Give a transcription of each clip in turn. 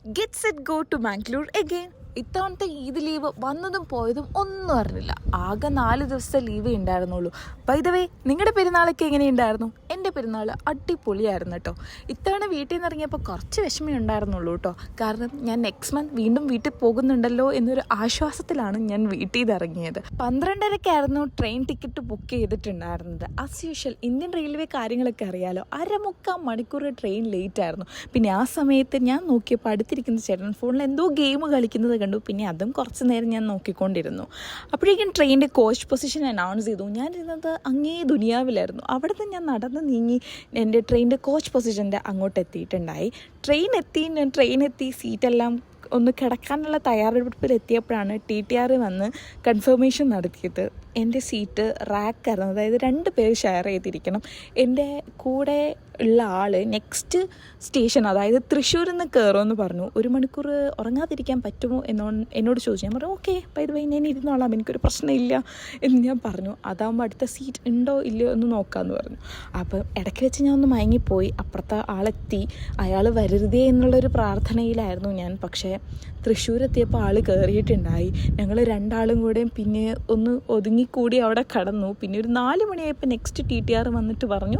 Get set go to Bangalore again. ഇത്തവണത്തെ Eid leave വന്നതും പോയതും ഒന്നും അറിഞ്ഞില്ല. ആകെ 4 ദിവസത്തെ ലീവേ ഉണ്ടായിരുന്നുള്ളൂ. ബൈ ദ വേ, നിങ്ങളുടെ പെരുന്നാളൊക്കെ എങ്ങനെയുണ്ടായിരുന്നു? എൻ്റെ പെരുന്നാൾ അടിപൊളിയായിരുന്നു കേട്ടോ. ഇത്തവണ വീട്ടിൽ നിന്ന് ഇറങ്ങിയപ്പോൾ കുറച്ച് വിഷമേ ഉണ്ടായിരുന്നുള്ളൂ കേട്ടോ. കാരണം ഞാൻ നെക്സ്റ്റ് മന്ത് വീണ്ടും വീട്ടിൽ പോകുന്നുണ്ടല്ലോ എന്നൊരു ആശ്വാസത്തിലാണ് ഞാൻ വീട്ടിൽ നിന്ന് ഇറങ്ങിയത്. 12:30-ക്കായിരുന്നു ട്രെയിൻ ടിക്കറ്റ് ബുക്ക് ചെയ്തിട്ടുണ്ടായിരുന്നത്. ആസ് യൂഷ്വൽ ഇന്ത്യൻ റെയിൽവേ കാര്യങ്ങളൊക്കെ അറിയാലോ, 1/4 മണിക്കൂർ ട്രെയിൻ ലേറ്റ് ആയിരുന്നു. പിന്നെ ആ സമയത്ത് ഞാൻ നോക്കിയപ്പോൾ അടുത്തിരിക്കുന്ന ചേട്ടൻ ഫോണിൽ എന്തോ ഗെയിം കളിക്കുന്നത് കണ്ടു. പിന്നെ അതും കുറച്ച് നേരം ഞാൻ നോക്കിക്കൊണ്ടിരുന്നു. അപ്പോഴേക്കും ട്രെയിനിൻ്റെ കോച്ച് പൊസിഷൻ അനൗൺസ് ചെയ്തു. ഞാനിരുന്നത് അങ്ങേ ദുനിയാവിലായിരുന്നു. അവിടെ നിന്ന് ഞാൻ നടന്ന് നീങ്ങി എൻ്റെ ട്രെയിനിൻ്റെ കോച്ച് പൊസിഷൻ്റെ അങ്ങോട്ട് എത്തിയിട്ടുണ്ടായി. ട്രെയിൻ എത്തി സീറ്റെല്ലാം ഒന്ന് കിടക്കാനുള്ള തയ്യാറെടുപ്പിലെത്തിയപ്പോഴാണ് TTR വന്ന് കൺഫർമേഷൻ നടത്തിയത്. എൻ്റെ സീറ്റ് റാക്കായിരുന്നു. അതായത് 2 പേര് ഷെയർ ചെയ്തിരിക്കണം. എൻ്റെ കൂടെ ഉള്ള ആൾ നെക്സ്റ്റ് സ്റ്റേഷൻ, അതായത് തൃശ്ശൂരിൽ നിന്ന് കയറുമെന്ന് പറഞ്ഞു. 1 മണിക്കൂർ ഉറങ്ങാതിരിക്കാൻ പറ്റുമോ എന്നോട് ചോദിച്ചു. ഞാൻ പറഞ്ഞു ഓക്കെ, ബൈ ദ വേ ഞാൻ ഇരുന്നോളാം, എനിക്കൊരു പ്രശ്നമില്ല എന്ന് ഞാൻ പറഞ്ഞു. അതാകുമ്പോൾ അടുത്ത സീറ്റ് ഉണ്ടോ ഇല്ലയോ എന്ന് നോക്കാമെന്ന് പറഞ്ഞു. അപ്പം ഇടയ്ക്ക് വെച്ച് ഞാൻ ഒന്ന് മയങ്ങിപ്പോയി. അപ്പുറത്തെ ആളെത്തി. അയാൾ വരരുതേ എന്നുള്ളൊരു പ്രാർത്ഥനയിലായിരുന്നു ഞാൻ. പക്ഷേ തൃശ്ശൂരെത്തിയപ്പോൾ ആൾ കയറിയിട്ടുണ്ടായി. ഞങ്ങൾ 2 ആളും കൂടെ പിന്നെ ഒന്ന് ഒതുങ്ങിക്കൂടി അവിടെ കടന്നു. പിന്നെ ഒരു 4 മണിയായപ്പോൾ നെക്സ്റ്റ് TTR വന്നിട്ട് പറഞ്ഞു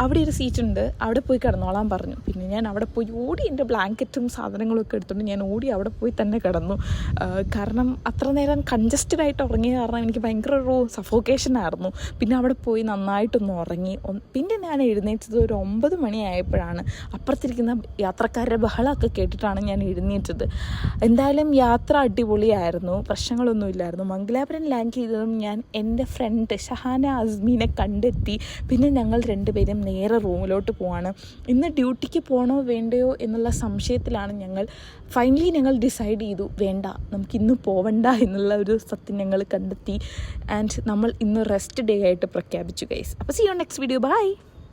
അവിടെ ഒരു സീറ്റ് ഉണ്ട്, അവിടെ പോയി കിടന്നോളാൻ പറഞ്ഞു. പിന്നെ ഞാൻ അവിടെ പോയി ഓടി എൻ്റെ ബ്ലാങ്കറ്റും സാധനങ്ങളും ഒക്കെ എടുത്തുകൊണ്ട് ഞാൻ ഓടി അവിടെ പോയി തന്നെ കിടന്നു. കാരണം അത്ര നേരം കൺജസ്റ്റഡ് ആയിട്ട് ഉറങ്ങിയ കാരണം എനിക്ക് ഭയങ്കര ഒരു സഫോക്കേഷൻ ആയിരുന്നു. പിന്നെ അവിടെ പോയി നന്നായിട്ടൊന്ന് ഉറങ്ങി. പിന്നെ ഞാൻ എഴുന്നേറ്റത് ഒരു 9 മണിയായപ്പോഴാണ്. അപ്പുറത്തിരിക്കുന്ന യാത്രക്കാരുടെ ബഹളമൊക്കെ കേട്ടിട്ടാണ് ഞാൻ എഴുന്നേറ്റത്. എന്തായാലും യാത്ര അടിപൊളിയായിരുന്നു, പ്രശ്നങ്ങളൊന്നും ഇല്ലായിരുന്നു. മംഗലാപുരം ലാൻഡ് ചെയ്തതും ഞാൻ എൻ്റെ ഫ്രണ്ട് ഷഹാന അസ്മീനെ കണ്ടെത്തി. പിന്നെ ഞങ്ങൾ 2 പേരും നേരെ റൂമിലോട്ട് പോവാണ്. ഇന്ന് ഡ്യൂട്ടിക്ക് പോകണോ വേണ്ടയോ എന്നുള്ള സംശയത്തിലാണ് ഞങ്ങൾ. ഫൈനലി ഞങ്ങൾ ഡിസൈഡ് ചെയ്തു, വേണ്ട, നമുക്കിന്ന് പോവണ്ട എന്നുള്ള ഒരു സത്യം ഞങ്ങൾ കണ്ടെത്തി. ആൻഡ് നമ്മൾ ഇന്ന് റെസ്റ്റ് ഡേ ആയിട്ട് പ്രഖ്യാപിച്ചു ഗൈസ്. അപ്പോൾ see you next video. By.